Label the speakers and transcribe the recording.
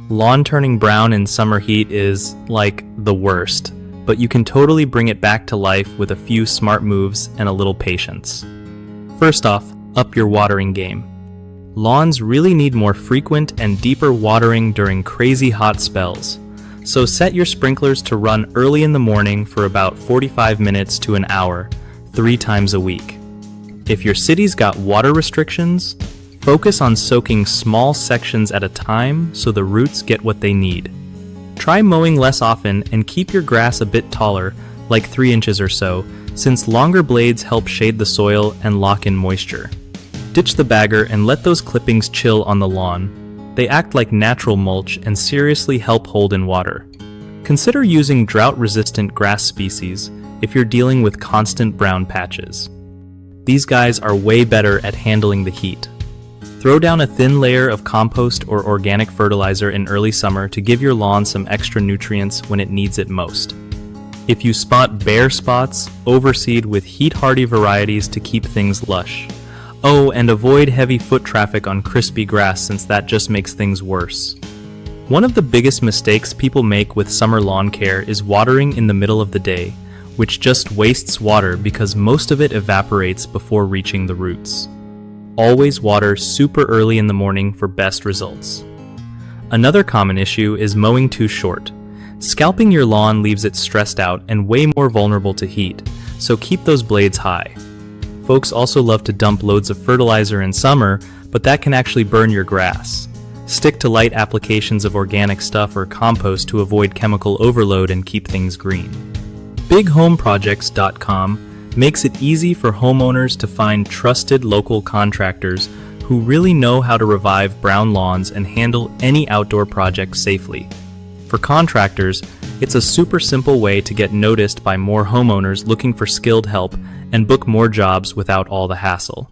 Speaker 1: Lawn turning brown in summer heat is, like, the worst, but you can totally bring it back to life with a few smart moves and a little patience. First off, up your watering game. Lawns really need more frequent and deeper watering during crazy hot spells, so set your sprinklers to run early in the morning for about 45 minutes to an hour, 3 times a week. If your city's got water restrictions, focus on soaking small sections at a time so the roots get what they need. Try mowing less often and keep your grass a bit taller, like 3 inches or so, since longer blades help shade the soil and lock in moisture. Ditch the bagger and let those clippings chill on the lawn. They act like natural mulch and seriously help hold in water. Consider using drought-resistant grass species if you're dealing with constant brown patches. These guys are way better at handling the heat. Throw down a thin layer of compost or organic fertilizer in early summer to give your lawn some extra nutrients when it needs it most. If you spot bare spots, overseed with heat-hardy varieties to keep things lush. Oh, and avoid heavy foot traffic on crispy grass since that just makes things worse. One of the biggest mistakes people make with summer lawn care is watering in the middle of the day, which just wastes water because most of it evaporates before reaching the roots. Always water super early in the morning for best results. Another common issue is mowing too short. Scalping your lawn leaves it stressed out and way more vulnerable to heat, so keep those blades high. Folks also love to dump loads of fertilizer in summer, but that can actually burn your grass. Stick to light applications of organic stuff or compost to avoid chemical overload and keep things green. BigHomeProjects.com makes it easy for homeowners to find trusted local contractors who really know how to revive brown lawns and handle any outdoor project safely. For contractors, it's a super simple way to get noticed by more homeowners looking for skilled help and book more jobs without all the hassle.